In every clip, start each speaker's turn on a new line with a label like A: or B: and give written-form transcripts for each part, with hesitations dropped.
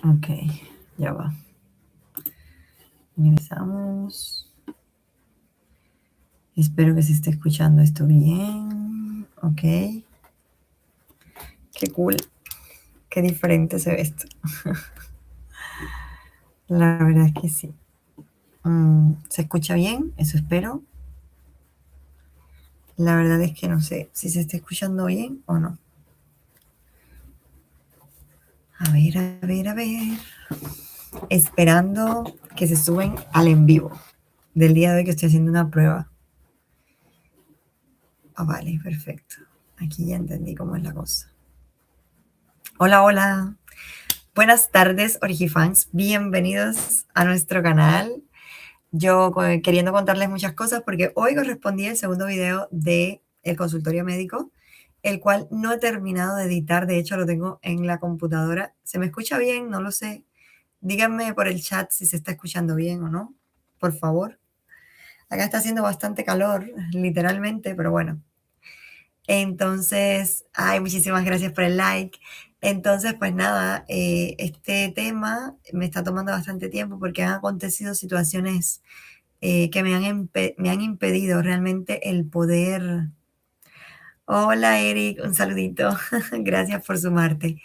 A: Ok, ya va. Ingresamos. Espero que se esté escuchando esto bien. Ok. Qué cool. Qué diferente se ve esto. La verdad es que sí. ¿Se escucha bien? Eso espero. La verdad es que no sé si se está escuchando bien o no. A ver, a ver, a ver. Esperando que se suben al en vivo del día de hoy que estoy haciendo una prueba. Ah, vale, perfecto. Aquí ya entendí cómo es la cosa. Hola, hola. Buenas tardes, Origifans. Bienvenidos a nuestro canal. Yo queriendo contarles muchas cosas porque hoy correspondía el segundo video de el consultorio médico, el cual no he terminado de editar. De hecho, lo tengo en la computadora. ¿Se me escucha bien? No lo sé. Díganme por el chat si se está escuchando bien o no, por favor. Acá está haciendo bastante calor, literalmente, pero bueno. Entonces, ay, muchísimas gracias por el like. Entonces, pues nada, este tema me está tomando bastante tiempo porque han acontecido situaciones que me han impedido realmente el poder. Hola, Eric, un saludito. Gracias por sumarte.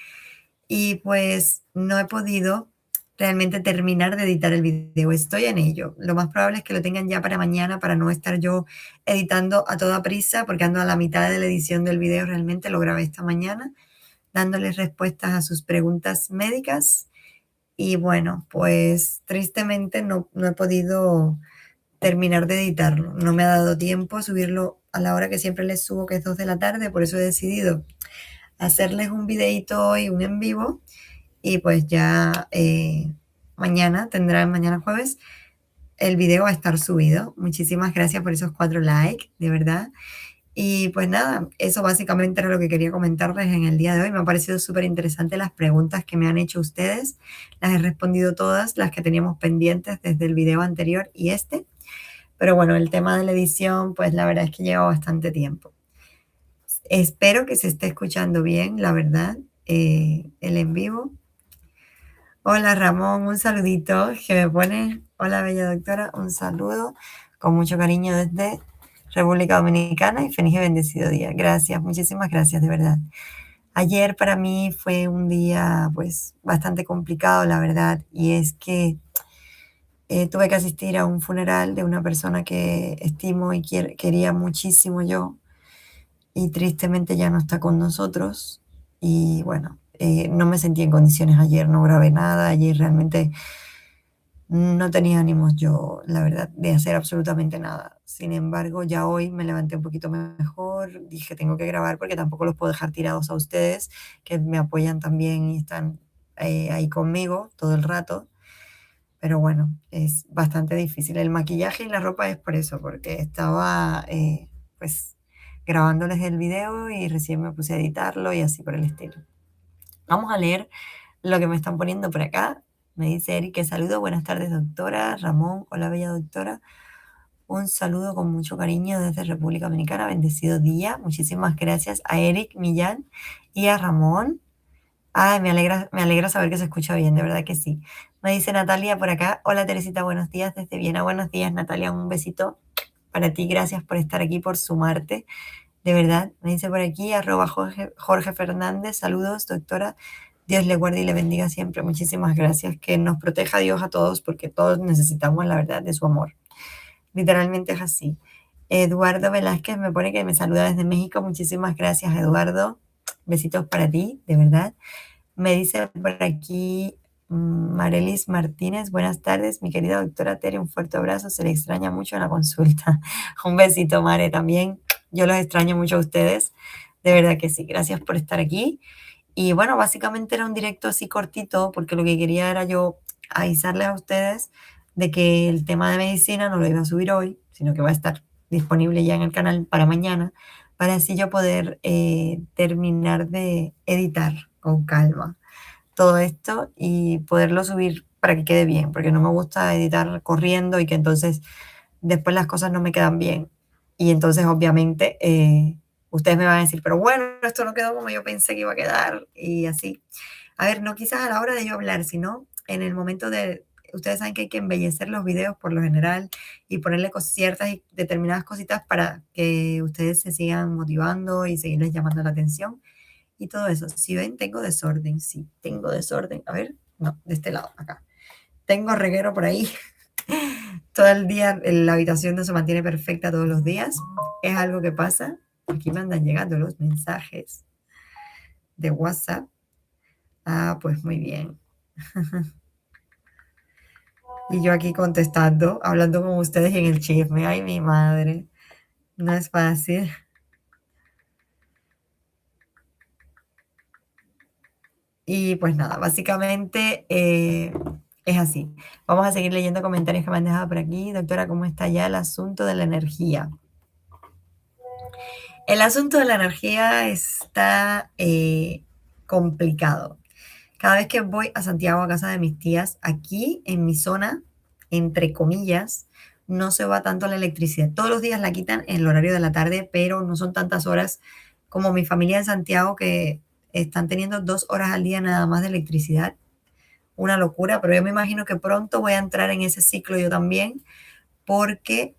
A: Y pues no he podido realmente terminar de editar el video. Estoy en ello. Lo más probable es que lo tengan ya para mañana para no estar yo editando a toda prisa porque ando a la mitad de la edición del video. Realmente lo grabé esta mañana dándoles respuestas a sus preguntas médicas. Y bueno, pues tristemente no he podido terminar de editarlo. No me ha dado tiempo a subirlo a la hora que siempre les subo, que es 2 de la tarde. Por eso he decidido hacerles un videito hoy, un en vivo, y pues ya mañana, mañana jueves, el video va a estar subido. Muchísimas gracias por esos 4 likes, de verdad. Y pues nada, eso básicamente era lo que quería comentarles en el día de hoy. Me ha parecido súper interesante las preguntas que me han hecho ustedes. Las he respondido todas, las que teníamos pendientes desde el video anterior y este. Pero bueno, el tema de la edición, pues la verdad es que lleva bastante tiempo. Espero que se esté escuchando bien, la verdad, el en vivo. Hola Ramón, un saludito que me pone. Hola bella doctora, un saludo con mucho cariño desde República Dominicana y feliz y bendecido día. Gracias, muchísimas gracias, de verdad. Ayer para mí fue un día pues bastante complicado, la verdad, y es que tuve que asistir a un funeral de una persona que estimo y quería muchísimo yo y tristemente ya no está con nosotros. Y bueno, no me sentí en condiciones ayer, no grabé nada, ayer realmente no tenía ánimos yo, la verdad, de hacer absolutamente nada. Sin embargo, ya hoy me levanté un poquito mejor, dije tengo que grabar porque tampoco los puedo dejar tirados a ustedes, que me apoyan también y están ahí conmigo todo el rato. Pero bueno, es bastante difícil. El maquillaje y la ropa es por eso, porque estaba pues grabándoles el video y recién me puse a editarlo y así por el estilo. Vamos a leer lo que me están poniendo por acá. Me dice Eric que saludo, buenas tardes doctora. Ramón, hola bella doctora. Un saludo con mucho cariño desde República Dominicana, bendecido día. Muchísimas gracias a Eric Millán y a Ramón. Ay, me alegra saber que se escucha bien, de verdad que sí. Me dice Natalia por acá. Hola Teresita, buenos días desde Viena. Buenos días Natalia, un besito para ti. Gracias por estar aquí, por sumarte. De verdad, me dice por aquí, @Jorge Fernández. Saludos, doctora. Dios le guarde y le bendiga siempre. Muchísimas gracias. Que nos proteja Dios a todos porque todos necesitamos la verdad de su amor. Literalmente es así. Eduardo Velázquez me pone que me saluda desde México. Muchísimas gracias, Eduardo. Besitos para ti, de verdad. Me dice por aquí Marelis Martínez, buenas tardes, mi querida doctora Tere, un fuerte abrazo, se le extraña mucho en la consulta. Un besito, Mare, también. Yo los extraño mucho a ustedes, de verdad que sí, gracias por estar aquí. Y bueno, básicamente era un directo así cortito, porque lo que quería era yo avisarles a ustedes de que el tema de medicina no lo iba a subir hoy, sino que va a estar disponible ya en el canal para mañana, para así yo poder terminar de editar con calma todo esto y poderlo subir para que quede bien, porque no me gusta editar corriendo y que entonces después las cosas no me quedan bien. Y entonces obviamente ustedes me van a decir, pero bueno, esto no quedó como yo pensé que iba a quedar y así. A ver, no quizás a la hora de yo hablar, sino en el momento de, ustedes saben que hay que embellecer los videos por lo general y ponerle ciertas y determinadas cositas para que ustedes se sigan motivando y seguirles llamando la atención y todo eso. Si ven, tengo desorden, sí, tengo desorden. A ver, no, de este lado, acá. Tengo reguero por ahí. Todo el día la habitación no se mantiene perfecta todos los días. Es algo que pasa. Aquí me andan llegando los mensajes de WhatsApp. Ah, pues muy bien. Y yo aquí contestando, hablando con ustedes en el chisme. Ay, mi madre. No es fácil. Y pues nada, básicamente es así. Vamos a seguir leyendo comentarios que me han dejado por aquí. Doctora, ¿cómo está ya el asunto de la energía? El asunto de la energía está complicado. Cada vez que voy a Santiago, a casa de mis tías, aquí en mi zona, entre comillas, no se va tanto la electricidad. Todos los días la quitan en el horario de la tarde, pero no son tantas horas como mi familia en Santiago, que están teniendo 2 horas al día nada más de electricidad. Una locura, pero yo me imagino que pronto voy a entrar en ese ciclo yo también, porque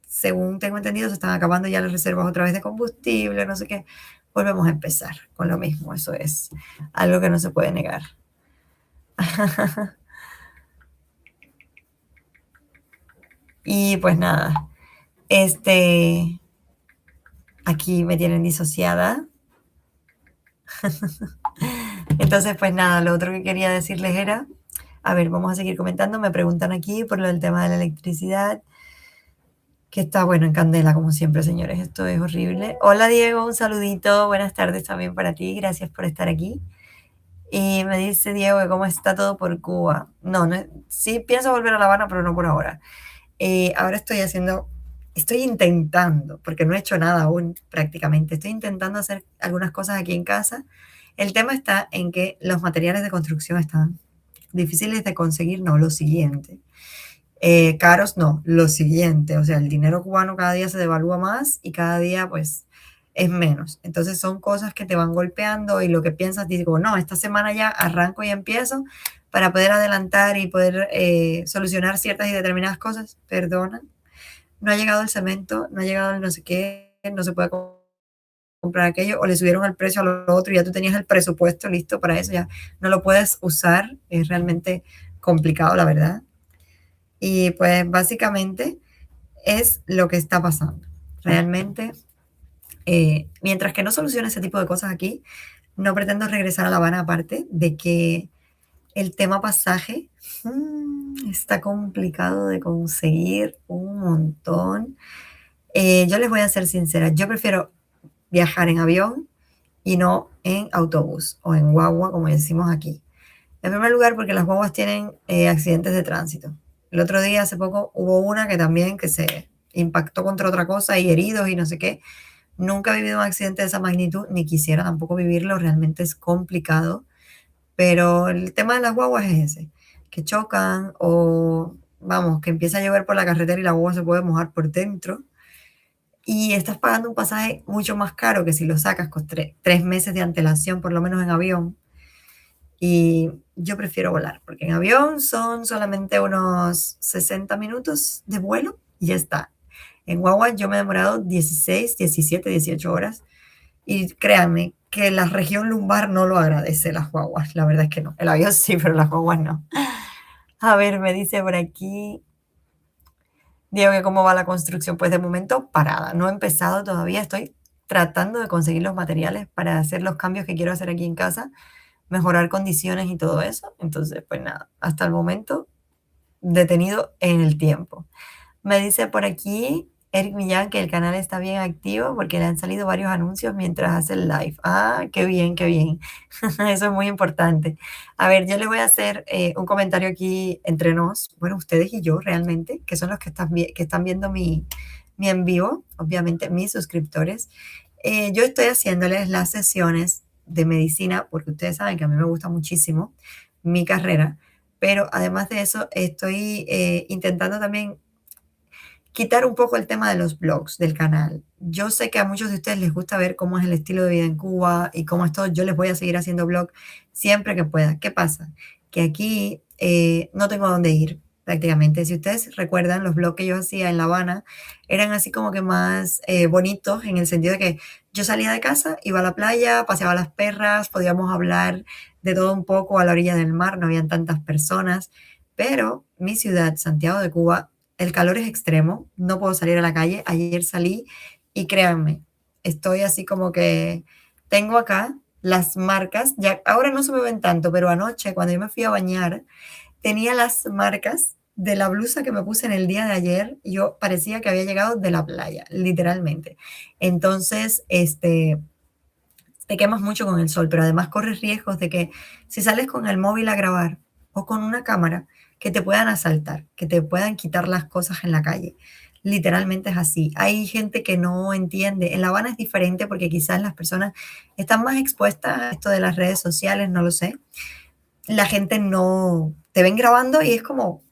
A: según tengo entendido, se están acabando ya las reservas otra vez de combustible, no sé qué. Volvemos a empezar con lo mismo, eso es algo que no se puede negar. Y pues nada, aquí me tienen disociada. Entonces, pues nada, lo otro que quería decirles era, a ver, vamos a seguir comentando, me preguntan aquí por lo del tema de la electricidad, que está bueno en candela, como siempre, señores, esto es horrible. Hola Diego, un saludito, buenas tardes también para ti, gracias por estar aquí. Y me dice Diego que cómo está todo por Cuba. No, no, sí pienso volver a La Habana, pero no por ahora. Ahora estoy intentando, porque no he hecho nada aún prácticamente, estoy intentando hacer algunas cosas aquí en casa. El tema está en que los materiales de construcción están difíciles de conseguir, no, lo siguiente. Caros, no, lo siguiente, o sea, el dinero cubano cada día se devalúa más y cada día pues es menos. Entonces son cosas que te van golpeando y lo que piensas, digo, no, esta semana ya arranco y empiezo para poder adelantar y poder solucionar ciertas y determinadas cosas. Perdona, no ha llegado el cemento, no ha llegado el no sé qué, no se puede comprar aquello, o le subieron el precio a lo otro y ya tú tenías el presupuesto listo para eso, ya no lo puedes usar, es realmente complicado, la verdad. Y pues básicamente es lo que está pasando. Realmente, mientras que no solucione ese tipo de cosas aquí, no pretendo regresar a La Habana, aparte de que el tema pasaje está complicado de conseguir un montón. Yo les voy a ser sincera, yo prefiero viajar en avión y no en autobús o en guagua, como decimos aquí. En primer lugar, porque las guaguas tienen accidentes de tránsito. El otro día, hace poco, hubo una que también que se impactó contra otra cosa y heridos y no sé qué. Nunca he vivido un accidente de esa magnitud, ni quisiera tampoco vivirlo, realmente es complicado. Pero el tema de las guaguas es ese, que chocan o, vamos, que empieza a llover por la carretera y la guagua se puede mojar por dentro. Y estás pagando un pasaje mucho más caro que si lo sacas con 3 meses de antelación, por lo menos en avión. Y yo prefiero volar, porque en avión son solamente unos 60 minutos de vuelo y ya está. En guagua yo me he demorado 16, 17, 18 horas y créanme que la región lumbar no lo agradece las guaguas, la verdad es que no. El avión sí, pero las guaguas no. A ver, me dice por aquí, Diego, que cómo va la construcción. Pues de momento parada, no he empezado todavía, estoy tratando de conseguir los materiales para hacer los cambios que quiero hacer aquí en casa, mejorar condiciones y todo eso. Entonces, pues nada, hasta el momento detenido en el tiempo. Me dice por aquí Eric Millán que el canal está bien activo porque le han salido varios anuncios mientras hace el live. Ah, qué bien, qué bien. Eso es muy importante. A ver, yo les voy a hacer un comentario aquí entre nos, bueno, ustedes y yo realmente, que son los que están viendo mi en vivo, obviamente mis suscriptores. Yo estoy haciéndoles las sesiones de medicina porque ustedes saben que a mí me gusta muchísimo mi carrera, pero además de eso estoy intentando también quitar un poco el tema de los blogs del canal. Yo sé que a muchos de ustedes les gusta ver cómo es el estilo de vida en Cuba y cómo es todo. Yo les voy a seguir haciendo blog siempre que pueda. ¿Qué pasa? Que aquí no tengo a dónde ir prácticamente. Si ustedes recuerdan, los blogs que yo hacía en La Habana eran así como que más bonitos en el sentido de que yo salía de casa, iba a la playa, paseaba a las perras, podíamos hablar de todo un poco a la orilla del mar, no habían tantas personas, pero mi ciudad, Santiago de Cuba, el calor es extremo, no puedo salir a la calle. Ayer salí y créanme, estoy así como que tengo acá las marcas, ya ahora no se me ven tanto, pero anoche cuando yo me fui a bañar, tenía las marcas de la blusa que me puse en el día de ayer. Yo parecía que había llegado de la playa, literalmente. Entonces, te quemas mucho con el sol, pero además corres riesgos de que si sales con el móvil a grabar o con una cámara, que te puedan asaltar, que te puedan quitar las cosas en la calle. Literalmente es así. Hay gente que no entiende. En La Habana es diferente porque quizás las personas están más expuestas a esto de las redes sociales, no lo sé. La gente no te ven grabando y es como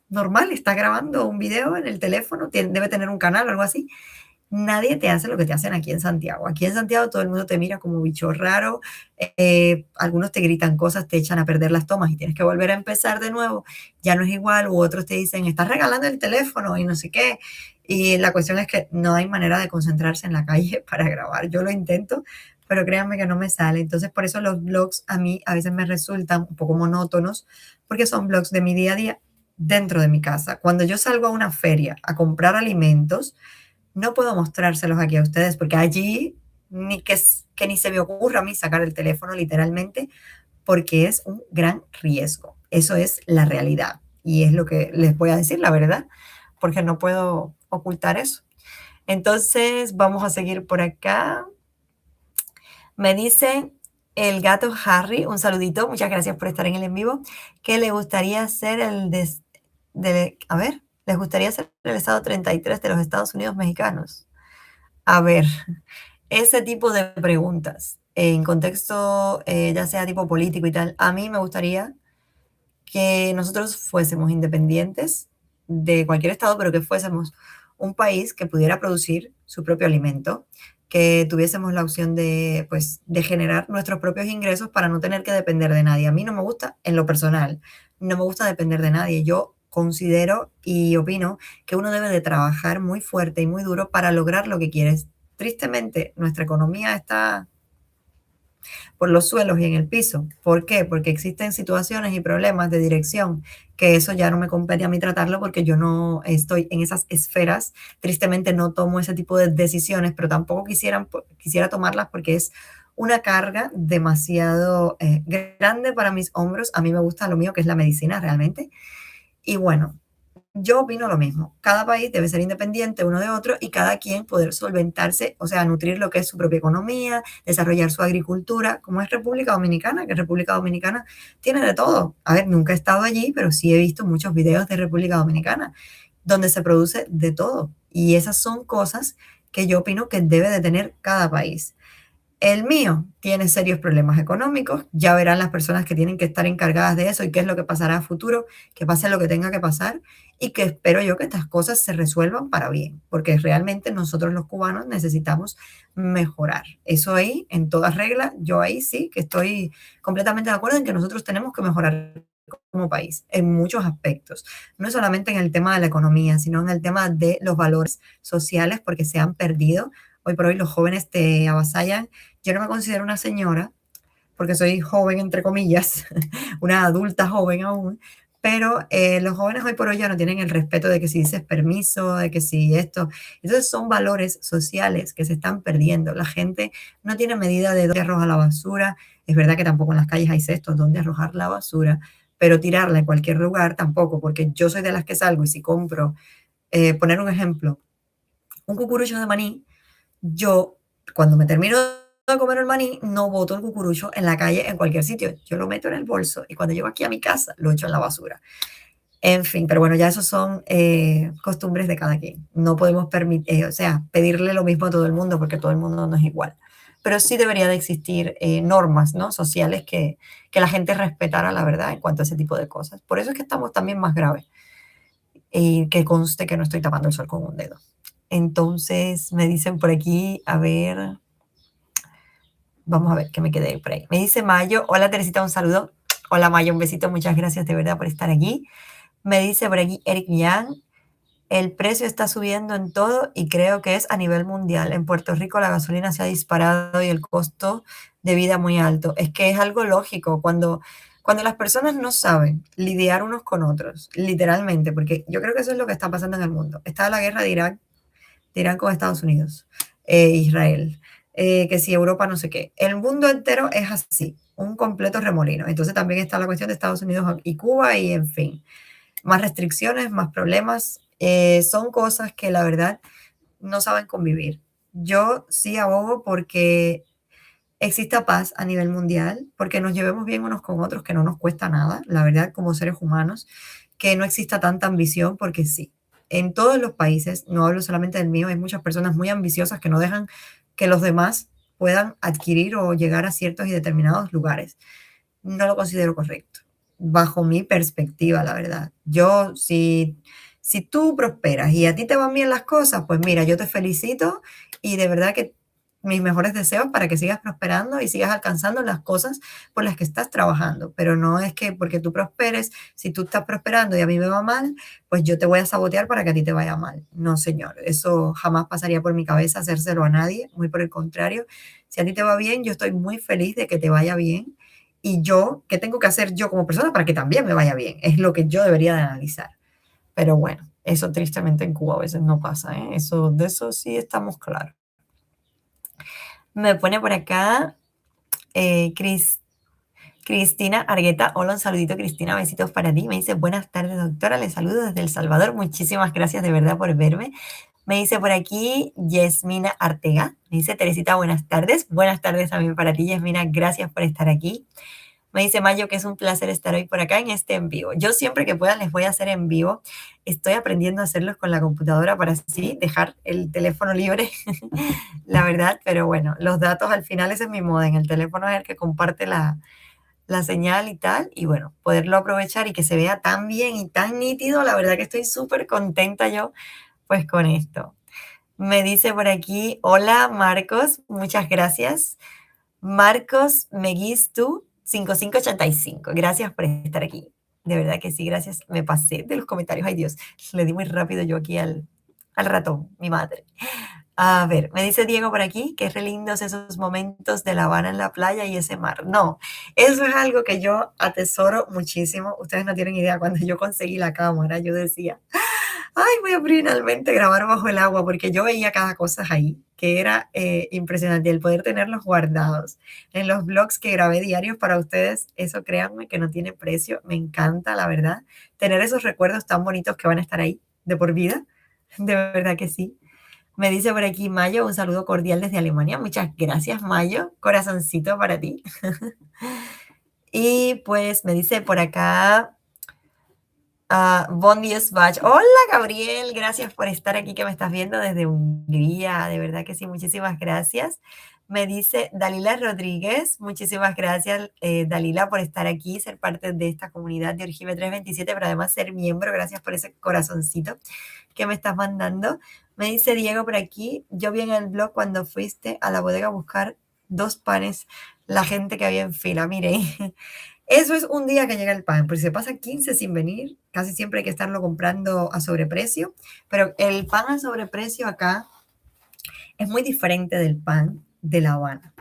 A: normal, está grabando un video en el teléfono, debe tener un canal o algo así. Nadie te hace lo que te hacen aquí en Santiago. Aquí en Santiago todo el mundo te mira como bicho raro, algunos te gritan cosas, te echan a perder las tomas y tienes que volver a empezar de nuevo, ya no es igual, u otros te dicen, estás regalando el teléfono y no sé qué. Y la cuestión es que no hay manera de concentrarse en la calle para grabar. Yo lo intento, pero créanme que no me sale. Entonces por eso los blogs a mí a veces me resultan un poco monótonos, porque son blogs de mi día a día dentro de mi casa. Cuando yo salgo a una feria a comprar alimentos, no puedo mostrárselos aquí a ustedes porque allí que ni se me ocurra a mí sacar el teléfono literalmente porque es un gran riesgo. Eso es la realidad y es lo que les voy a decir, la verdad, porque no puedo ocultar eso. Entonces, vamos a seguir por acá. Me dice el gato Harry, un saludito, muchas gracias por estar en el en vivo, que le gustaría ser a ver, les gustaría ser el estado 33 de los Estados Unidos mexicanos. A ver, ese tipo de preguntas en contexto, ya sea tipo político y tal, a mí me gustaría que nosotros fuésemos independientes de cualquier estado, pero que fuésemos un país que pudiera producir su propio alimento, que tuviésemos la opción de, pues, de generar nuestros propios ingresos para no tener que depender de nadie. A mí no me gusta, en lo personal, no me gusta depender de nadie. Yo considero y opino que uno debe de trabajar muy fuerte y muy duro para lograr lo que quieres. Tristemente, nuestra economía está por los suelos y en el piso. ¿Por qué? Porque existen situaciones y problemas de dirección que eso ya no me compete a mí tratarlo porque yo no estoy en esas esferas. Tristemente no tomo ese tipo de decisiones, pero tampoco quisiera tomarlas porque es una carga demasiado grande para mis hombros. A mí me gusta lo mío, que es la medicina realmente. Y bueno, yo opino lo mismo. Cada país debe ser independiente uno de otro y cada quien poder solventarse, o sea, nutrir lo que es su propia economía, desarrollar su agricultura, como es República Dominicana, que República Dominicana tiene de todo. A ver, nunca he estado allí, pero sí he visto muchos videos de República Dominicana, donde se produce de todo. Y esas son cosas que yo opino que debe de tener cada país. El mío tiene serios problemas económicos, ya verán las personas que tienen que estar encargadas de eso y qué es lo que pasará a futuro, que pase lo que tenga que pasar y que espero yo que estas cosas se resuelvan para bien, porque realmente nosotros los cubanos necesitamos mejorar. Eso ahí, en toda regla, yo ahí sí que estoy completamente de acuerdo en que nosotros tenemos que mejorar como país en muchos aspectos, no solamente en el tema de la economía, sino en el tema de los valores sociales, porque se han perdido. Hoy por hoy los jóvenes te avasallan. Yo no me considero una señora, porque soy joven, entre comillas, una adulta joven aún, pero los jóvenes hoy por hoy ya no tienen el respeto de que si dices permiso, de que si esto. Entonces son valores sociales que se están perdiendo. La gente no tiene medida de dónde arroja la basura. Es verdad que tampoco en las calles hay cestos donde arrojar la basura, pero tirarla en cualquier lugar tampoco, porque yo soy de las que salgo y si compro, poner un ejemplo, un cucurucho de maní, yo, cuando me termino de comer el maní, no boto el cucurucho en la calle, en cualquier sitio. Yo lo meto en el bolso y cuando llego aquí a mi casa, lo echo en la basura. En fin, pero bueno, ya esos son costumbres de cada quien. No podemos permitir, o sea, pedirle lo mismo a todo el mundo porque todo el mundo no es igual. Pero sí debería de existir normas, ¿no? Sociales que la gente respetara la verdad en cuanto a ese tipo de cosas. Por eso es que estamos también más graves. y que conste que no estoy tapando el sol con un dedo. Entonces me dicen por aquí, a ver, vamos a ver que me quedé por ahí. Me dice Mayo, hola Teresita, un saludo. Hola Mayo, un besito, muchas gracias de verdad por estar aquí. Me dice por aquí Eric Millán, el precio está subiendo en todo y creo que es a nivel mundial. En Puerto Rico la gasolina se ha disparado y el costo de vida muy alto. Es que es algo lógico cuando las personas no saben lidiar unos con otros, literalmente, porque yo creo que eso es lo que está pasando en el mundo. Está la guerra de Irán con Estados Unidos, Israel, que si Europa no sé qué. El mundo entero es así, un completo remolino. Entonces también está la cuestión de Estados Unidos y Cuba y en fin más restricciones, más problemas. Son cosas que la verdad no saben convivir. Yo sí abogo porque exista paz a nivel mundial, porque nos llevemos bien unos con otros, que no nos cuesta nada, la verdad, como seres humanos, que no exista tanta ambición, porque sí, en todos los países, no hablo solamente del mío, hay muchas personas muy ambiciosas que no dejan que los demás puedan adquirir o llegar a ciertos y determinados lugares. No lo considero correcto, bajo mi perspectiva, la verdad. Yo, si tú prosperas y a ti te van bien las cosas, pues mira, yo te felicito y de verdad que mis mejores deseos para que sigas prosperando y sigas alcanzando las cosas por las que estás trabajando. Pero no es que porque tú prosperes, si tú estás prosperando y a mí me va mal, pues yo te voy a sabotear para que a ti te vaya mal. No, señor, eso jamás pasaría por mi cabeza hacérselo a nadie, muy por el contrario. Si a ti te va bien, yo estoy muy feliz de que te vaya bien y yo, ¿qué tengo que hacer yo como persona para que también me vaya bien? Es lo que yo debería de analizar. Pero bueno, eso tristemente en Cuba a veces no pasa, ¿eh? Eso, de eso sí estamos claros. Me pone por acá Cristina Argueta. Hola, un saludito Cristina, besitos para ti. Me dice, buenas tardes doctora, le saludo desde El Salvador. Muchísimas gracias de verdad por verme. Me dice por aquí Yesmina Artega. Me dice Teresita, buenas tardes. Buenas tardes también para ti, Yesmina. Gracias por estar aquí. Me dice Mayo que es un placer estar hoy por acá en este en vivo. Yo siempre que pueda les voy a hacer en vivo. Estoy aprendiendo a hacerlos con la computadora para así dejar el teléfono libre, la verdad. Pero bueno, los datos al final ese es mi moda. En el teléfono es el que comparte la señal y tal. Y bueno, poderlo aprovechar y que se vea tan bien y tan nítido. La verdad que estoy súper contenta yo pues con esto. Me dice por aquí, hola Marcos, muchas gracias. Marcos Meguistu 5585. Gracias por estar aquí. De verdad que sí, gracias. Me pasé de los comentarios. Ay Dios, le di muy rápido yo aquí al ratón, mi madre. A ver, me dice Diego por aquí que re lindos esos momentos de La Habana en la playa y ese mar. No, eso es algo que yo atesoro muchísimo. Ustedes no tienen idea, cuando yo conseguí la cámara, yo decía, ay, voy a finalmente grabar bajo el agua, porque yo veía cada cosa ahí, que era impresionante. El poder tenerlos guardados en los blogs que grabé diarios para ustedes, eso créanme que no tiene precio. Me encanta, la verdad, tener esos recuerdos tan bonitos que van a estar ahí de por vida. De verdad que sí. Me dice por aquí Mayo, un saludo cordial desde Alemania. Muchas gracias, Mayo. Corazoncito para ti. Y pues me dice por acá Bon Dies Bach. Hola, Gabriel, gracias por estar aquí, que me estás viendo desde Hungría. De verdad que sí, muchísimas gracias. Me dice Dalila Rodríguez, muchísimas gracias, Dalila, por estar aquí, ser parte de esta comunidad de Orgime 327, pero además ser miembro. Gracias por ese corazoncito que me estás mandando. Me dice Diego por aquí, yo vi en el blog cuando fuiste a la bodega a buscar 2 panes, la gente que había en fila. Mire, eso es un día que llega el pan, porque si se pasa 15 sin venir, casi siempre hay que estarlo comprando a sobreprecio, pero el pan a sobreprecio acá es muy diferente del pan de La Habana.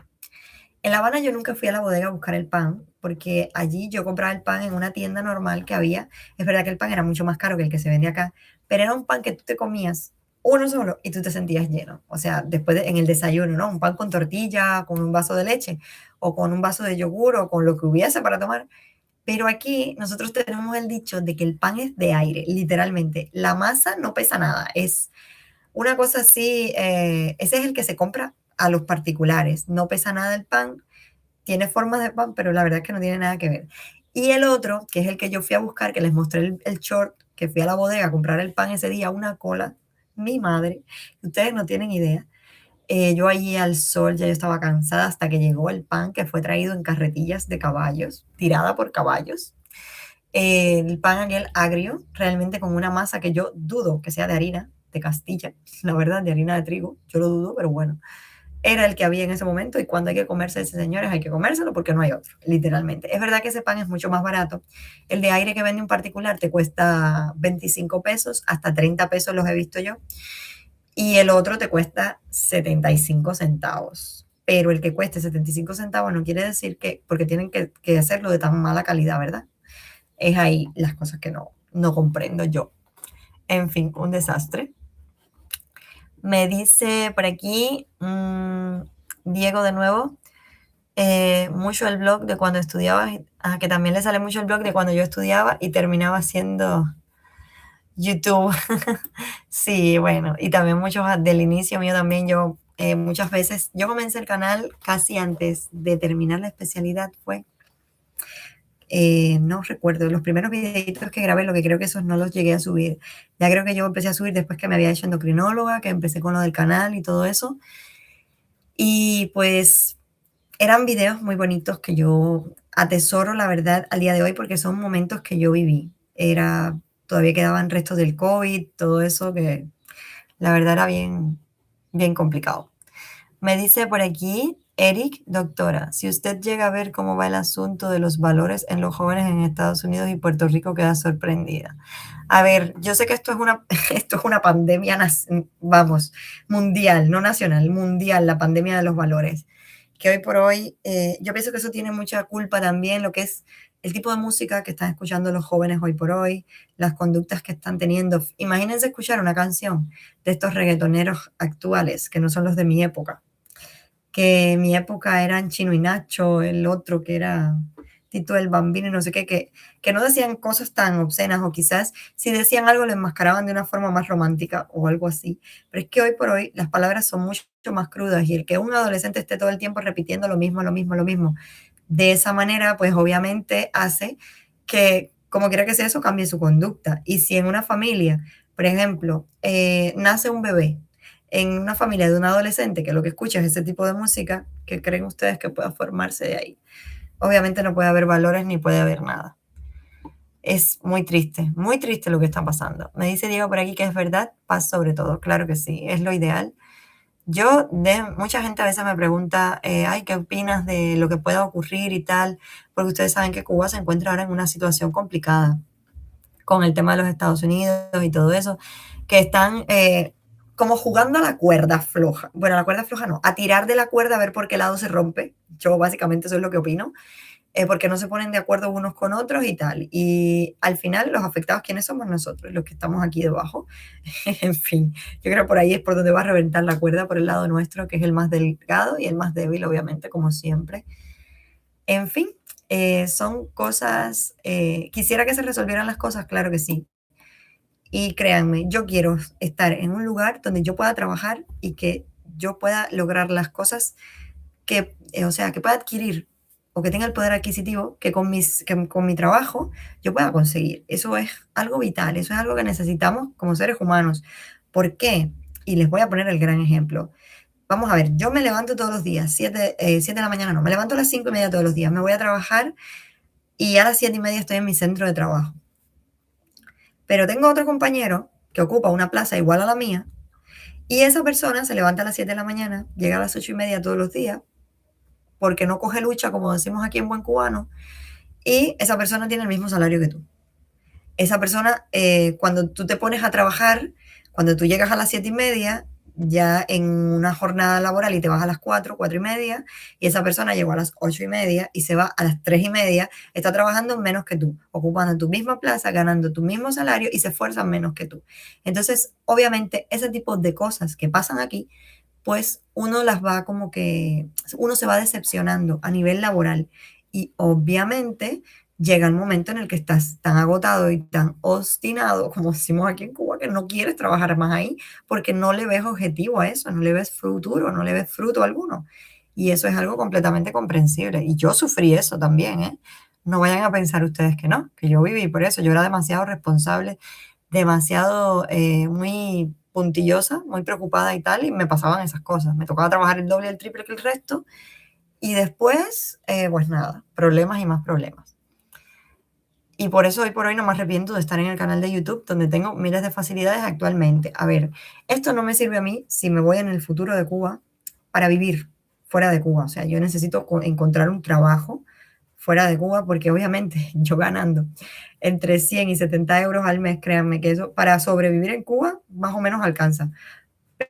A: En La Habana yo nunca fui a la bodega a buscar el pan, porque allí yo compraba el pan en una tienda normal que había. Es verdad que el pan era mucho más caro que el que se vende acá, pero era un pan que tú te comías uno solo y tú te sentías lleno. O sea, después en el desayuno, ¿no? Un pan con tortilla, con un vaso de leche, o con un vaso de yogur, o con lo que hubiese para tomar. Pero aquí nosotros tenemos el dicho de que el pan es de aire, literalmente. La masa no pesa nada, es una cosa así, ese es el que se compra a los particulares, no pesa nada el pan, tiene forma de pan, pero la verdad es que no tiene nada que ver. Y el otro, que es el que yo fui a buscar, que les mostré el short, que fui a la bodega a comprar el pan ese día, una cola, mi madre, ustedes no tienen idea. Yo allí al sol ya yo estaba cansada hasta que llegó el pan que fue traído en carretillas de caballos, tirada por caballos. el pan aquel agrio, realmente con una masa que yo dudo que sea de harina de Castilla, la verdad, de harina de trigo, yo lo dudo, pero bueno, era el que había en ese momento y cuando hay que comerse ese, señores, hay que comérselo porque no hay otro, literalmente. Es verdad que ese pan es mucho más barato. El de aire que vende un particular te cuesta 25 pesos, hasta 30 pesos los he visto yo, y el otro te cuesta 75 centavos. Pero el que cueste 75 centavos no quiere decir que, porque tienen que hacerlo de tan mala calidad, ¿verdad? Es ahí las cosas que no comprendo yo. En fin, un desastre. Me dice por aquí, Diego de nuevo, mucho el blog de cuando estudiaba, que también le sale mucho el blog de cuando yo estudiaba y terminaba haciendo YouTube. Sí, bueno, y también muchos del inicio mío también, yo muchas veces, yo comencé el canal casi antes de terminar la especialidad, fue, no recuerdo, los primeros videitos que grabé, lo que creo que esos no los llegué a subir. Ya creo que yo empecé a subir después que me había hecho endocrinóloga, que empecé con lo del canal y todo eso. Y pues eran videos muy bonitos que yo atesoro, la verdad, al día de hoy, porque son momentos que yo viví. Todavía quedaban restos del COVID, todo eso que la verdad era bien, bien complicado. Me dice por aquí, Eric, doctora, si usted llega a ver cómo va el asunto de los valores en los jóvenes en Estados Unidos y Puerto Rico, queda sorprendida. A ver, yo sé que esto es una, esto es una pandemia, vamos, mundial, no nacional, mundial, la pandemia de los valores. Que hoy por hoy, yo pienso que eso tiene mucha culpa también, lo que es el tipo de música que están escuchando los jóvenes hoy por hoy, las conductas que están teniendo. Imagínense escuchar una canción de estos reggaetoneros actuales, que no son los de mi época, que en mi época eran Chino y Nacho, el otro que era Tito el Bambino y no sé qué, que no decían cosas tan obscenas o quizás si decían algo lo enmascaraban de una forma más romántica o algo así. Pero es que hoy por hoy las palabras son mucho más crudas y el que un adolescente esté todo el tiempo repitiendo lo mismo, lo mismo, lo mismo, de esa manera, pues obviamente hace que, como quiera que sea eso, cambie su conducta. Y si en una familia, por ejemplo, nace un bebé, en una familia de un adolescente que lo que escucha es ese tipo de música, ¿qué creen ustedes que pueda formarse de ahí? Obviamente no puede haber valores ni puede haber nada. Es muy triste lo que está pasando. Me dice Diego por aquí que es verdad, paz sobre todo. Claro que sí, es lo ideal. Mucha gente a veces me pregunta, ay, ¿qué opinas de lo que pueda ocurrir y tal? Porque ustedes saben que Cuba se encuentra ahora en una situación complicada con el tema de los Estados Unidos y todo eso, que están como jugando a la cuerda floja. Bueno, a la cuerda floja no, a tirar de la cuerda a ver por qué lado se rompe. Yo básicamente eso es lo que opino, porque no se ponen de acuerdo unos con otros y tal. Y al final los afectados, ¿quiénes somos nosotros? Los que estamos aquí debajo. En fin, yo creo que por ahí es por donde va a reventar la cuerda, por el lado nuestro, que es el más delgado y el más débil, obviamente, como siempre. En fin, son cosas, quisiera que se resolvieran las cosas, claro que sí. Y créanme, yo quiero estar en un lugar donde yo pueda trabajar y que yo pueda lograr las cosas que, o sea, que pueda adquirir o que tenga el poder adquisitivo que con mi trabajo yo pueda conseguir. Eso es algo vital, eso es algo que necesitamos como seres humanos. ¿Por qué? Y les voy a poner el gran ejemplo. Vamos a ver, yo me levanto todos los días, 7 de la mañana no, me levanto a las 5:30 todos los días, me voy a trabajar y a las 7:30 estoy en mi centro de trabajo. Pero tengo otro compañero que ocupa una plaza igual a la mía y esa persona se levanta a las 7 de la mañana, llega a las 8:30 todos los días, porque no coge lucha, como decimos aquí en buen cubano, y esa persona tiene el mismo salario que tú. Esa persona, cuando tú te pones a trabajar, cuando tú llegas a las 7:30, ya en una jornada laboral y te vas a las 4:30, y esa persona llegó a las 8:30 y se va a las 3:30, está trabajando menos que tú, ocupando tu misma plaza, ganando tu mismo salario y se esfuerzan menos que tú. Entonces, obviamente, ese tipo de cosas que pasan aquí, pues uno las va como que, uno se va decepcionando a nivel laboral y obviamente llega el momento en el que estás tan agotado y tan obstinado, como decimos aquí en Cuba, que no quieres trabajar más ahí porque no le ves objetivo a eso, no le ves futuro, no le ves fruto alguno. Y eso es algo completamente comprensible. Y yo sufrí eso también, ¿eh? No vayan a pensar ustedes que no, que yo viví por eso. Yo era demasiado responsable, demasiado muy puntillosa, muy preocupada y tal, y me pasaban esas cosas. Me tocaba trabajar el doble y el triple que el resto, y después, pues nada, problemas y más problemas. Y por eso hoy por hoy no me arrepiento de estar en el canal de YouTube, donde tengo miles de facilidades actualmente. A ver, esto no me sirve a mí si me voy en el futuro de Cuba para vivir fuera de Cuba. O sea, yo necesito encontrar un trabajo fuera de Cuba porque obviamente yo ganando entre 100 y 70 euros al mes, créanme que eso para sobrevivir en Cuba más o menos alcanza.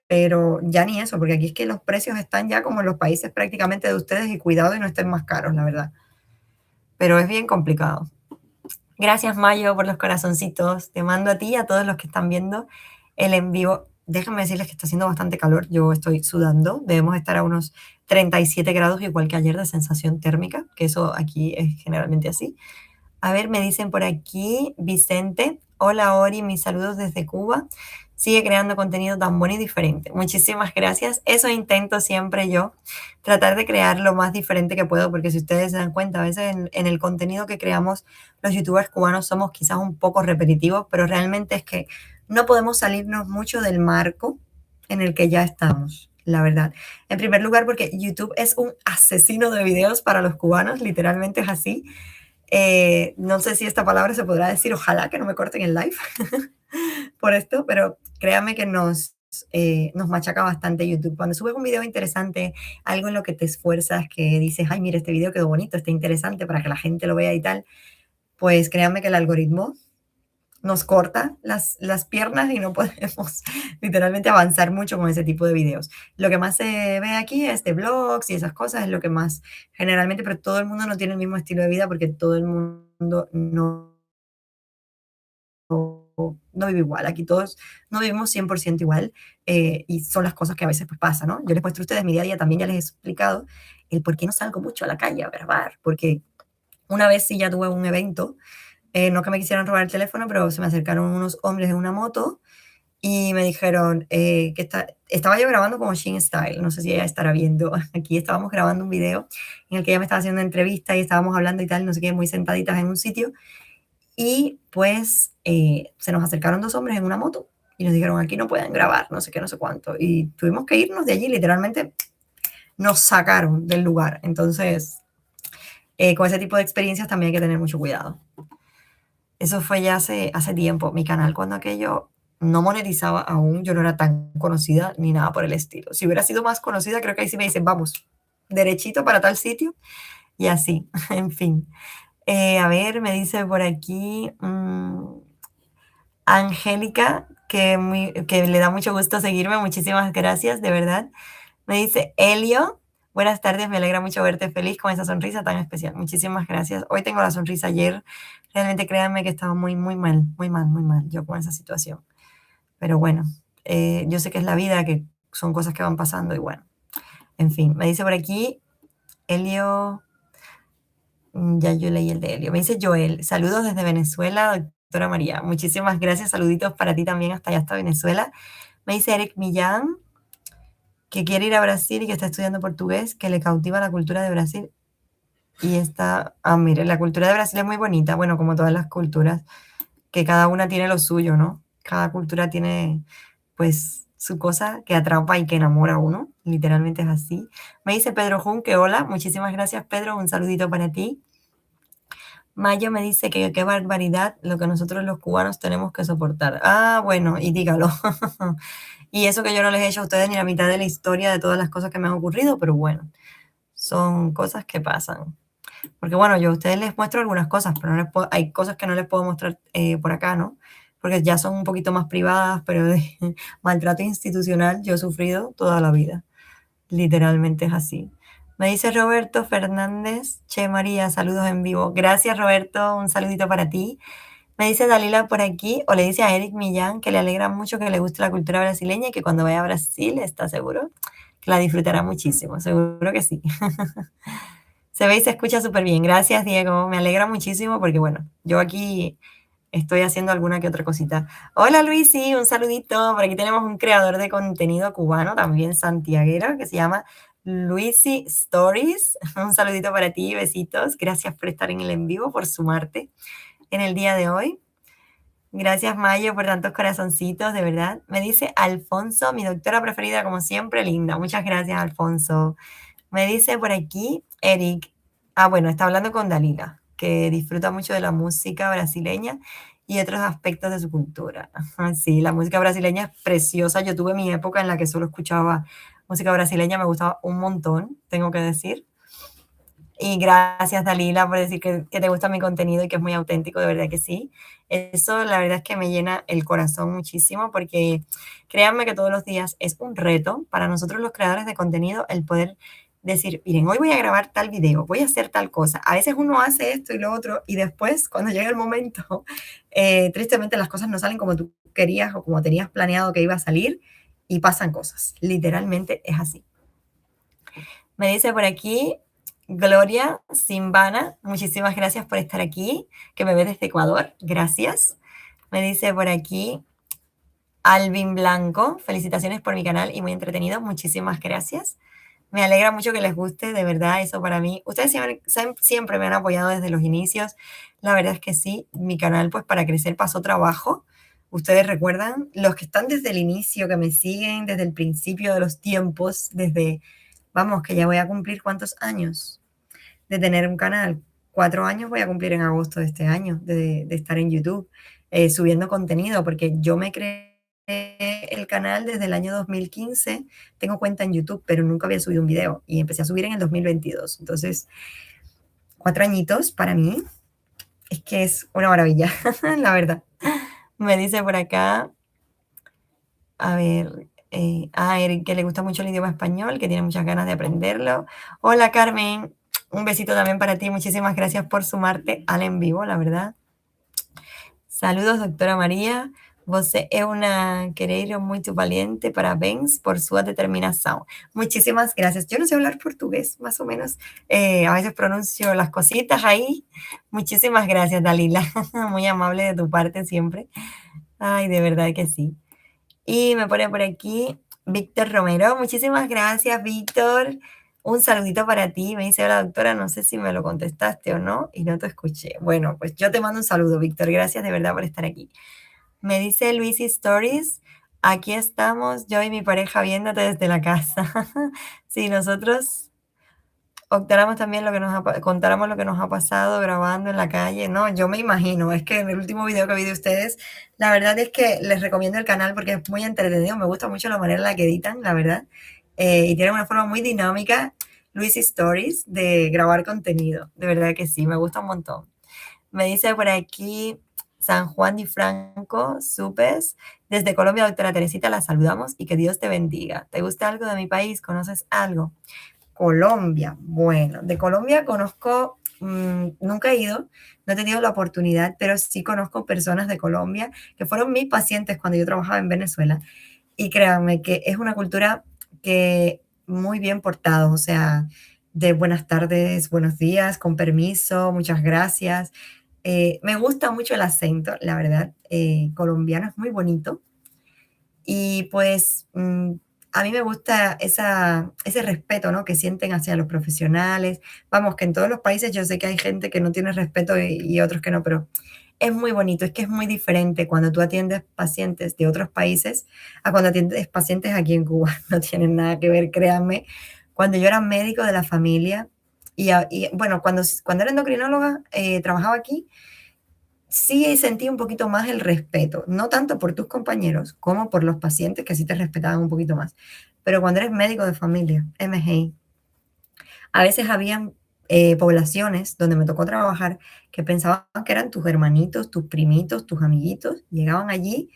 A: Pero ya ni eso, porque aquí es que los precios están ya como en los países prácticamente de ustedes y cuidado y no estén más caros, la verdad. Pero es bien complicado. Gracias, Mayo, por los corazoncitos. Te mando a ti y a todos los que están viendo el en vivo. Déjenme decirles que está haciendo bastante calor. Yo estoy sudando. Debemos estar a unos 37 grados, igual que ayer, de sensación térmica, que eso aquí es generalmente así. A ver, me dicen por aquí, Vicente. Hola, Ori, mis saludos desde Cuba. Sigue creando contenido tan bueno y diferente. Muchísimas gracias. Eso intento siempre yo, tratar de crear lo más diferente que puedo, porque si ustedes se dan cuenta, a veces en el contenido que creamos los youtubers cubanos somos quizás un poco repetitivos, pero realmente es que no podemos salirnos mucho del marco en el que ya estamos, la verdad. En primer lugar, porque YouTube es un asesino de videos para los cubanos, literalmente es así. No sé si esta palabra se podrá decir, ojalá que no me corten el live por esto, pero créanme que nos machaca bastante YouTube. Cuando subes un video interesante, algo en lo que te esfuerzas, que dices, ay, mira, este video quedó bonito, está interesante para que la gente lo vea y tal, pues créanme que el algoritmo nos corta las piernas y no podemos literalmente avanzar mucho con ese tipo de videos. Lo que más se ve aquí es de blogs y esas cosas, es lo que más generalmente, pero todo el mundo no tiene el mismo estilo de vida porque todo el mundo no vive igual. Aquí todos no vivimos 100% igual y son las cosas que a veces pues pasan, ¿no? Yo les muestro a ustedes mi día a día, también ya les he explicado el por qué no salgo mucho a la calle a grabar, porque una vez sí ya tuve un evento, no que me quisieran robar el teléfono, pero se me acercaron unos hombres en una moto y me dijeron que estaba yo grabando como Shein Style, no sé si ella estará viendo, aquí estábamos grabando un video en el que ella me estaba haciendo una entrevista y estábamos hablando y tal, no sé qué, muy sentaditas en un sitio, y pues se nos acercaron dos hombres en una moto y nos dijeron, aquí no pueden grabar, no sé qué, no sé cuánto, y tuvimos que irnos de allí, literalmente nos sacaron del lugar, entonces con ese tipo de experiencias también hay que tener mucho cuidado. Eso fue ya hace tiempo. Mi canal, cuando aquello no monetizaba aún, yo no era tan conocida ni nada por el estilo. Si hubiera sido más conocida, creo que ahí sí me dicen, vamos, derechito para tal sitio y así, en fin. A ver, me dice por aquí Angélica, que le da mucho gusto seguirme, muchísimas gracias, de verdad. Me dice Elio, buenas tardes, me alegra mucho verte feliz con esa sonrisa tan especial. Muchísimas gracias. Hoy tengo la sonrisa, ayer realmente créanme que estaba muy, muy mal, muy mal, muy mal yo con esa situación. Pero bueno, yo sé que es la vida, que son cosas que van pasando y bueno, en fin, me dice por aquí Elio, ya yo leí el de Elio, me dice Joel, saludos desde Venezuela, doctora María. Muchísimas gracias, saluditos para ti también hasta allá, hasta Venezuela. Me dice Eric Millán, que quiere ir a Brasil y que está estudiando portugués, que le cautiva la cultura de Brasil. Y está, mire, la cultura de Brasil es muy bonita, bueno, como todas las culturas, que cada una tiene lo suyo, ¿no? Cada cultura tiene, pues, su cosa que atrapa y que enamora a uno, literalmente es así. Me dice Pedro Jun que hola, muchísimas gracias Pedro, un saludito para ti. Mayo me dice que qué barbaridad lo que nosotros los cubanos tenemos que soportar. Ah, bueno, y dígalo. Y eso que yo no les he hecho a ustedes ni la mitad de la historia de todas las cosas que me han ocurrido, pero bueno, son cosas que pasan. Porque bueno, yo a ustedes les muestro algunas cosas, pero hay cosas que no les puedo mostrar por acá, ¿no? Porque ya son un poquito más privadas, pero de maltrato institucional yo he sufrido toda la vida. Literalmente es así. Me dice Roberto Fernández, Che María, saludos en vivo. Gracias Roberto, un saludito para ti. Me dice Dalila por aquí, o le dice a Eric Millán que le alegra mucho que le guste la cultura brasileña y que cuando vaya a Brasil está seguro que la disfrutará muchísimo, seguro que sí. Se ve y se escucha súper bien. Gracias, Diego. Me alegra muchísimo porque, bueno, yo aquí estoy haciendo alguna que otra cosita. Hola, Luisi, un saludito. Por aquí tenemos un creador de contenido cubano, también santiaguero, que se llama Luisi Stories. Un saludito para ti, besitos. Gracias por estar en el en vivo, por sumarte en el día de hoy. Gracias, Mayo, por tantos corazoncitos, de verdad. Me dice Alfonso, mi doctora preferida, como siempre, linda. Muchas gracias, Alfonso. Me dice por aquí Eric. Ah, bueno, está hablando con Dalila. que disfruta mucho de la música brasileña y otros aspectos de su cultura. Ajá, sí, la música brasileña es preciosa. Yo tuve mi época en la que solo escuchaba música brasileña, me gustaba un montón, tengo que decir. Y gracias, Dalila, por decir que te gusta mi contenido y que es muy auténtico, de verdad que sí. Eso la verdad es que me llena el corazón muchísimo porque créanme que todos los días es un reto para nosotros los creadores de contenido el poder decir, miren, hoy voy a grabar tal video, voy a hacer tal cosa. A veces uno hace esto y lo otro y después, cuando llega el momento, tristemente las cosas no salen como tú querías o como tenías planeado que iba a salir y pasan cosas. Literalmente es así. Me dice por aquí Gloria Simbana, muchísimas gracias por estar aquí, que me ve desde Ecuador, gracias. Me dice por aquí Alvin Blanco, felicitaciones por mi canal y muy entretenido, muchísimas gracias. Me alegra mucho que les guste, de verdad, eso para mí. Ustedes siempre me han apoyado desde los inicios. La verdad es que sí, mi canal pues para crecer pasó trabajo. Ustedes recuerdan, los que están desde el inicio, que me siguen desde el principio de los tiempos, desde, vamos, que ya voy a cumplir cuántos años de tener un canal. 4 años voy a cumplir en agosto de este año, de estar en YouTube, subiendo contenido, porque yo me creé el canal desde el año 2015, tengo cuenta en YouTube, pero nunca había subido un video y empecé a subir en el 2022. Entonces, 4 añitos para mí es que es una maravilla, la verdad. Me dice por acá, a ver, a Eric, que le gusta mucho el idioma español, que tiene muchas ganas de aprenderlo. Hola, Carmen. Un besito también para ti. Muchísimas gracias por sumarte al en vivo, la verdad. Saludos, doctora María. Você é una quereiro muito valiente. Parabéns por su determinación. Muchísimas gracias. Yo no sé hablar portugués, más o menos. A veces pronuncio las cositas ahí. Muchísimas gracias, Dalila. Muy amable de tu parte siempre. Ay, de verdad que sí. Y me pone por aquí Víctor Romero. Muchísimas gracias, Víctor. Un saludito para ti. Me dice, hola doctora, no sé si me lo contestaste o no y no te escuché. Bueno, pues yo te mando un saludo, Víctor. Gracias de verdad por estar aquí. Me dice Luis Stories. Aquí estamos, yo y mi pareja viéndote desde la casa. Sí, nosotros contáramos también lo que contáramos lo que nos ha pasado grabando en la calle. No, yo me imagino, es que en el último video que vi de ustedes, la verdad es que les recomiendo el canal porque es muy entretenido, me gusta mucho la manera en la que editan, la verdad, y tienen una forma muy dinámica, Luis Stories, de grabar contenido, de verdad que sí, me gusta un montón. Me dice por aquí San Juan de Franco, Supes, desde Colombia, doctora Teresita, la saludamos y que Dios te bendiga. ¿Te gusta algo de mi país? ¿Conoces algo? Colombia, bueno, de Colombia conozco, nunca he ido, no he tenido la oportunidad, pero sí conozco personas de Colombia que fueron mis pacientes cuando yo trabajaba en Venezuela y créanme que es una cultura que muy bien portados, o sea, de buenas tardes, buenos días, con permiso, muchas gracias. Me gusta mucho el acento, la verdad, colombiano es muy bonito y pues a mí me gusta ese respeto, ¿no? Que sienten hacia los profesionales. Vamos, que en todos los países yo sé que hay gente que no tiene respeto y otros que no, pero es muy bonito, es que es muy diferente cuando tú atiendes pacientes de otros países a cuando atiendes pacientes aquí en Cuba. No tienen nada que ver, créanme. Cuando yo era médico de la familia y bueno, cuando era endocrinóloga, trabajaba aquí, sí sentí un poquito más el respeto, no tanto por tus compañeros como por los pacientes que sí te respetaban un poquito más. Pero cuando eres médico de familia, MGI, a veces habían poblaciones donde me tocó trabajar que pensaban que eran tus hermanitos, tus primitos, tus amiguitos, llegaban allí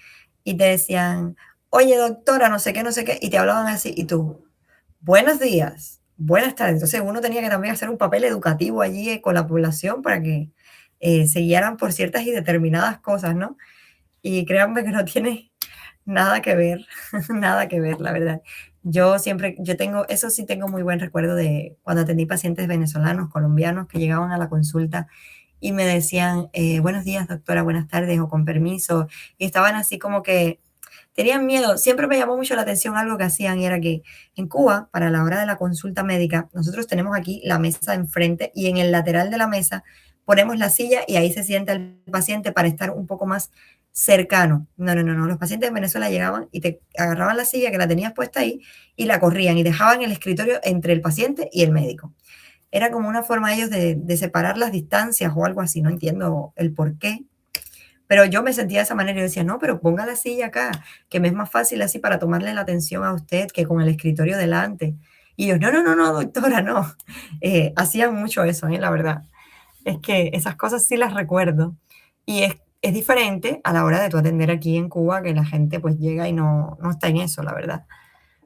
A: y te decían, oye doctora, no sé qué, no sé qué, y te hablaban así, y tú, buenos días, buenas tardes. Entonces uno tenía que también hacer un papel educativo allí con la población para que se guiaran por ciertas y determinadas cosas, ¿no? Y créanme que no tiene nada que ver, nada que ver, la verdad. Yo tengo, eso sí tengo muy buen recuerdo de cuando atendí pacientes venezolanos, colombianos que llegaban a la consulta y me decían, buenos días, doctora, buenas tardes, o con permiso, y estaban así como que tenían miedo. Siempre me llamó mucho la atención algo que hacían y era que en Cuba, para la hora de la consulta médica, nosotros tenemos aquí la mesa enfrente y en el lateral de la mesa ponemos la silla y ahí se sienta el paciente para estar un poco más cercano. No, no, no, no. Los pacientes de Venezuela llegaban y te agarraban la silla que la tenías puesta ahí y la corrían y dejaban el escritorio entre el paciente y el médico. era como una forma de ellos de separar las distancias o algo así, no entiendo el por qué. Pero yo me sentía de esa manera y yo decía, no, pero ponga la silla acá, que me es más fácil así para tomarle la atención a usted que con el escritorio delante. Y yo, no, no, no, no, doctora, no. Hacían mucho eso, la verdad. Es que esas cosas sí las recuerdo. Y es diferente a la hora de tu atender aquí en Cuba, que la gente pues llega y no está en eso, la verdad.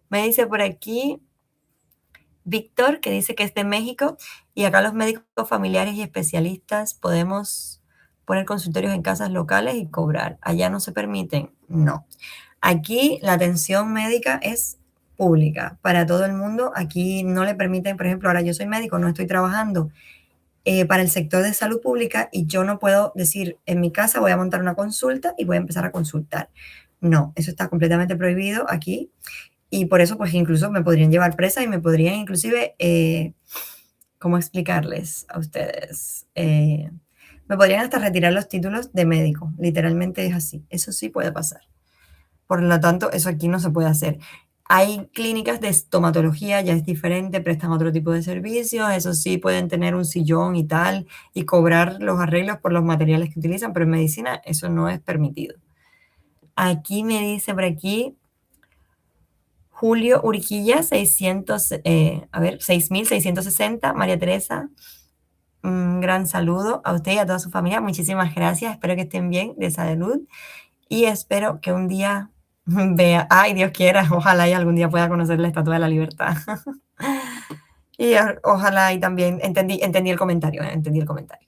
A: Me dice por aquí Víctor, que dice que es de México, y acá los médicos familiares y especialistas podemos poner consultorios en casas locales y cobrar. Allá no se permiten. No. Aquí la atención médica es pública para todo el mundo. Aquí no le permiten, por ejemplo, ahora yo soy médico, no estoy trabajando para el sector de salud pública y yo no puedo decir en mi casa voy a montar una consulta y voy a empezar a consultar. No, eso está completamente prohibido aquí y por eso pues incluso me podrían llevar presa y me podrían inclusive, ¿cómo explicarles a ustedes? Me podrían hasta retirar los títulos de médico, literalmente es así, eso sí puede pasar. Por lo tanto, eso aquí no se puede hacer. Hay clínicas de estomatología, ya es diferente, prestan otro tipo de servicios, eso sí, pueden tener un sillón y tal, y cobrar los arreglos por los materiales que utilizan, pero en medicina eso no es permitido. Aquí me dice por aquí Julio Urquilla, 6.660, María Teresa, un gran saludo a usted y a toda su familia, muchísimas gracias, espero que estén bien de salud y espero que un día vea, ay Dios quiera, ojalá y algún día pueda conocer la Estatua de la Libertad. Y ojalá y también entendí el comentario, entendí el comentario.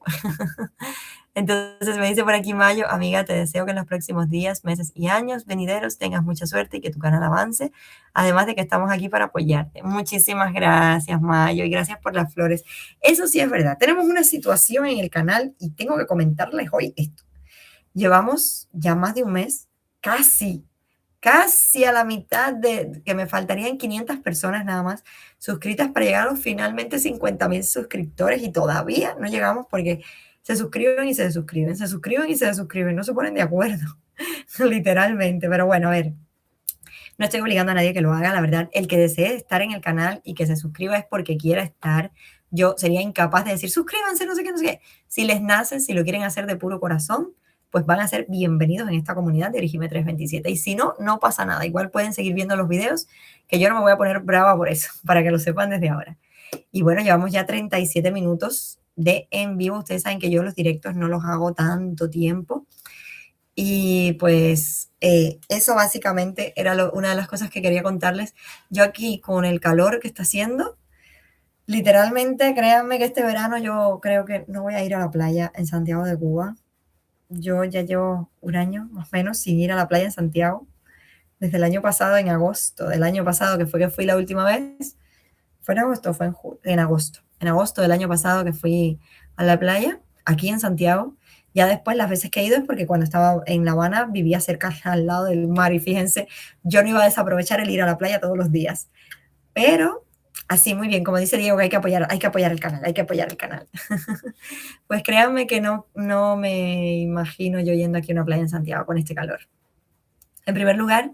A: Entonces me dice por aquí Mayo, amiga, te deseo que en los próximos días, meses y años venideros tengas mucha suerte y que tu canal avance, además de que estamos aquí para apoyarte. Muchísimas gracias, Mayo, y gracias por las flores. Eso sí es verdad, tenemos una situación en el canal y tengo que comentarles hoy esto. Llevamos ya más de un mes, casi a la mitad de que me faltarían 500 personas nada más suscritas para llegar a los finalmente 50.000 suscriptores y todavía no llegamos porque se suscriben y se desuscriben, se suscriben y se desuscriben, no se ponen de acuerdo, literalmente. Pero bueno, a ver, no estoy obligando a nadie que lo haga, la verdad, el que desee estar en el canal y que se suscriba es porque quiera estar. Yo sería incapaz de decir suscríbanse, no sé qué, no sé qué. Si les nace, si lo quieren hacer de puro corazón, pues van a ser bienvenidos en esta comunidad de Dirigime 327. Y si no, no pasa nada. Igual pueden seguir viendo los videos, que yo no me voy a poner brava por eso, para que lo sepan desde ahora. Y bueno, llevamos ya 37 minutos de en vivo. Ustedes saben que yo los directos no los hago tanto tiempo. Y pues eso básicamente era una de las cosas que quería contarles. Yo aquí con el calor que está haciendo, literalmente créanme que este verano yo creo que no voy a ir a la playa en Santiago de Cuba. Yo ya llevo un año más o menos sin ir a la playa en Santiago. Desde el año pasado, en agosto del año pasado, que fue que fui la última vez. ¿Fue en agosto o fue en agosto? En agosto del año pasado que fui a la playa, aquí en Santiago. Ya después las veces que he ido es porque cuando estaba en La Habana vivía cerca al lado del mar y fíjense, yo no iba a desaprovechar el ir a la playa todos los días. Pero así, muy bien, como dice Diego, que hay que apoyar el canal, hay que apoyar el canal. Pues créanme que no me imagino yo yendo aquí a una playa en Santiago con este calor. En primer lugar,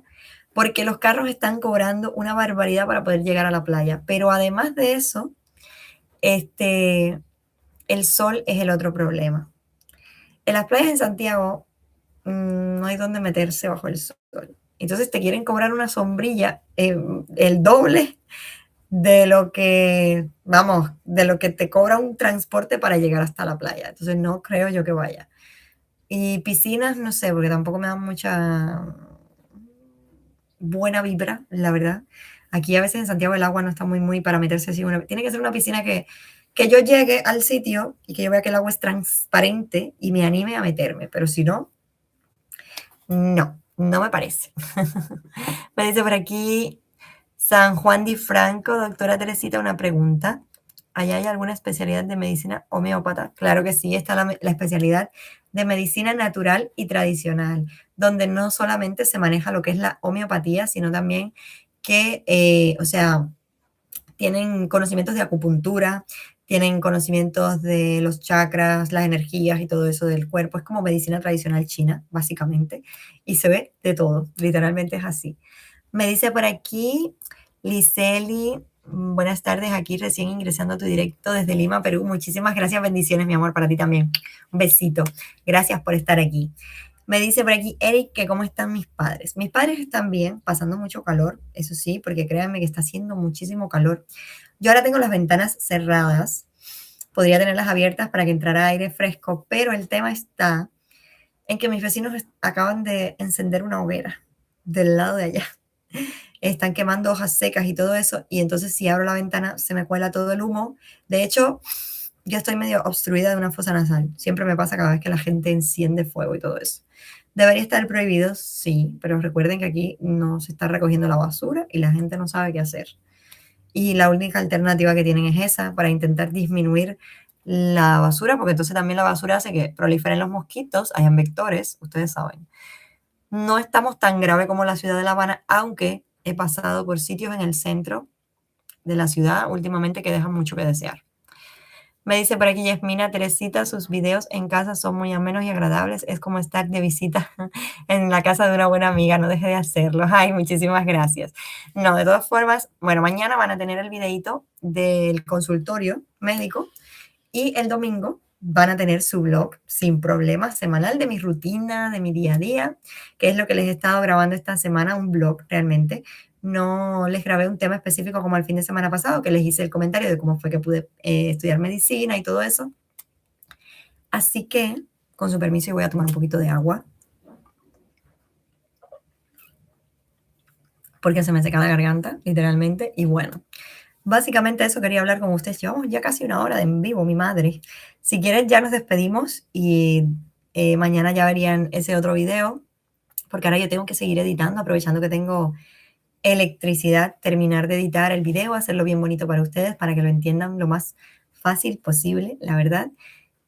A: porque los carros están cobrando una barbaridad para poder llegar a la playa. Pero además de eso, el sol es el otro problema. En las playas en Santiago no hay donde meterse bajo el sol. Entonces te quieren cobrar una sombrilla, el doble de lo que, vamos, de lo que te cobra un transporte para llegar hasta la playa. Entonces no creo yo que vaya. Y piscinas, no sé, porque tampoco me dan mucha buena vibra, la verdad. Aquí a veces en Santiago el agua no está muy para meterse así. Tiene que ser una piscina que yo llegue al sitio y que yo vea que el agua es transparente y me anime a meterme. Pero si no, no me parece. Me dice por aquí San Juan Di Franco, doctora Teresita, una pregunta. ¿Allá hay alguna especialidad de medicina homeópata? Claro que sí, está la especialidad de medicina natural y tradicional, donde no solamente se maneja lo que es la homeopatía, sino también que, o sea, tienen conocimientos de acupuntura, tienen conocimientos de los chakras, las energías y todo eso del cuerpo. Es como medicina tradicional china, básicamente, y se ve de todo, literalmente es así. Me dice por aquí Liseli, Buenas tardes, aquí recién ingresando a tu directo desde Lima, Perú. Muchísimas gracias, bendiciones, mi amor, para ti también. Un besito. Gracias por estar aquí. Me dice por aquí Eric que cómo están mis padres. Mis padres están bien, pasando mucho calor, eso sí, porque créanme que está haciendo muchísimo calor. Yo ahora tengo las ventanas cerradas, podría tenerlas abiertas para que entrara aire fresco, pero el tema está en que mis vecinos acaban de encender una hoguera del lado de allá. Están quemando hojas secas y todo eso, y entonces si abro la ventana se me cuela todo el humo. De hecho, yo estoy medio obstruida de una fosa nasal. Siempre me pasa cada vez que la gente enciende fuego y todo eso. ¿Debería estar prohibido? Sí, pero recuerden que aquí no se está recogiendo la basura y la gente no sabe qué hacer. Y la única alternativa que tienen es esa, para intentar disminuir la basura, porque entonces también la basura hace que proliferen los mosquitos, hayan vectores, ustedes saben. No estamos tan grave como la ciudad de La Habana, aunque he pasado por sitios en el centro de la ciudad últimamente que dejan mucho que desear. Me dice por aquí Yasmina, Teresita, sus videos en casa son muy amenos y agradables. Es como estar de visita en la casa de una buena amiga. No deje de hacerlo. Ay, muchísimas gracias. No, de todas formas, bueno, mañana van a tener el videito del consultorio médico y el domingo van a tener su blog sin problemas semanal de mi rutina, de mi día a día, que es lo que les he estado grabando esta semana, un blog realmente. No les grabé un tema específico como el fin de semana pasado, que les hice el comentario de cómo fue que pude estudiar medicina y todo eso. Así que, con su permiso, voy a tomar un poquito de agua, porque se me seca la garganta, literalmente. Y bueno, básicamente eso quería hablar con ustedes. Llevamos ya casi una hora de en vivo, mi madre. Si quieren, ya nos despedimos y mañana ya verían ese otro video, porque ahora yo tengo que seguir editando, aprovechando que tengo electricidad, terminar de editar el video, hacerlo bien bonito para ustedes, para que lo entiendan lo más fácil posible, la verdad.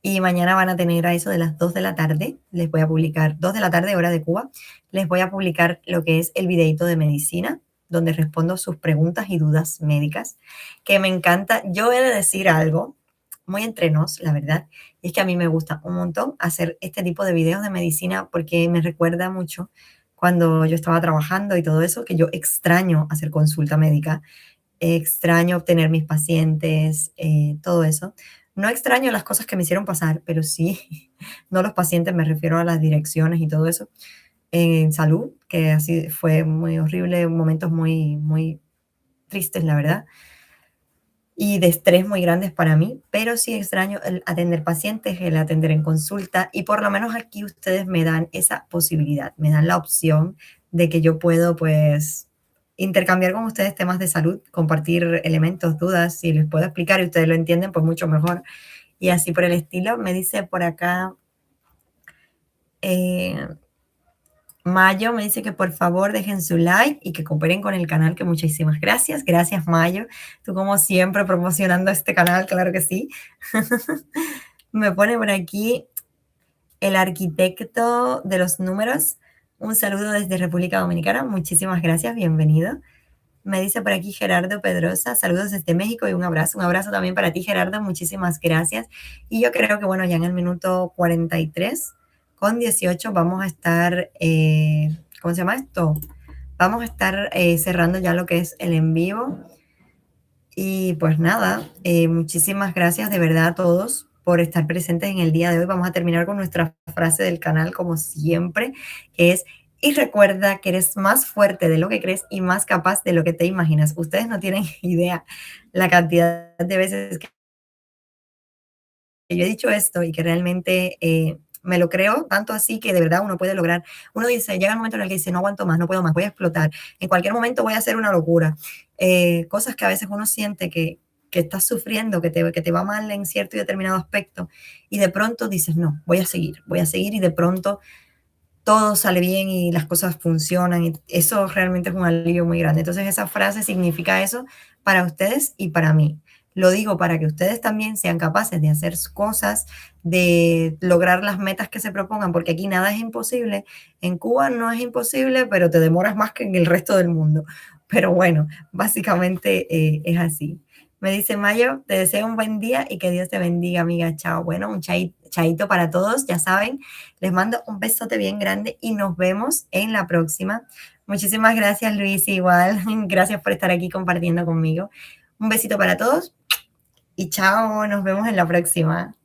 A: Y mañana van a tener a eso de las 2 de la tarde, les voy a publicar, 2 de la tarde, hora de Cuba, les voy a publicar lo que es el videito de medicina, donde respondo sus preguntas y dudas médicas, que me encanta. Yo he de decir algo, muy entre nos, la verdad, y es que a mí me gusta un montón hacer este tipo de videos de medicina porque me recuerda mucho cuando yo estaba trabajando y todo eso, que yo extraño hacer consulta médica, extraño obtener mis pacientes, todo eso. No extraño las cosas que me hicieron pasar, pero sí, no los pacientes, me refiero a las direcciones y todo eso, en salud, que así fue muy horrible, momentos muy, muy tristes, la verdad, y de estrés muy grandes para mí, pero sí extraño el atender pacientes, el atender en consulta, y por lo menos aquí ustedes me dan esa posibilidad, me dan la opción de que yo puedo, pues, intercambiar con ustedes temas de salud, compartir elementos, dudas, si les puedo explicar y ustedes lo entienden, pues mucho mejor. Y así por el estilo. Me dice por acá eh, Mayo, me dice que por favor dejen su like y que cooperen con el canal, que muchísimas gracias. Gracias, Mayo. Tú como siempre promocionando este canal, claro que sí. Me pone por aquí el arquitecto de los números. Un saludo desde República Dominicana. Muchísimas gracias, bienvenido. Me dice por aquí Gerardo Pedrosa, saludos desde México y un abrazo. Un abrazo también para ti, Gerardo, muchísimas gracias. Y yo creo que, bueno, ya en el minuto 43 con 18 vamos a estar, ¿cómo se llama esto? Vamos a estar cerrando ya lo que es el en vivo. Y pues nada, muchísimas gracias de verdad a todos por estar presentes en el día de hoy. Vamos a terminar con nuestra frase del canal, como siempre, que es: y recuerda que eres más fuerte de lo que crees y más capaz de lo que te imaginas. Ustedes no tienen idea la cantidad de veces que yo he dicho esto y que realmente me lo creo, tanto así que de verdad uno puede lograr. Uno dice, llega el momento en el que dice, no aguanto más, no puedo más, voy a explotar. En cualquier momento voy a hacer una locura. Cosas que a veces uno siente que estás sufriendo, que te va mal en cierto y determinado aspecto, y de pronto dices, no, voy a seguir, y de pronto todo sale bien y las cosas funcionan, y eso realmente es un alivio muy grande. Entonces esa frase significa eso para ustedes y para mí. Lo digo para que ustedes también sean capaces de hacer cosas, de lograr las metas que se propongan, porque aquí nada es imposible. En Cuba no es imposible, pero te demoras más que en el resto del mundo. Pero bueno, básicamente es así. Me dice Mayo, te deseo un buen día y que Dios te bendiga, amiga. Chao. Bueno, un chaito para todos, ya saben. Les mando un besote bien grande y nos vemos en la próxima. Muchísimas gracias, Luis. Igual, gracias por estar aquí compartiendo conmigo. Un besito para todos y chao, nos vemos en la próxima.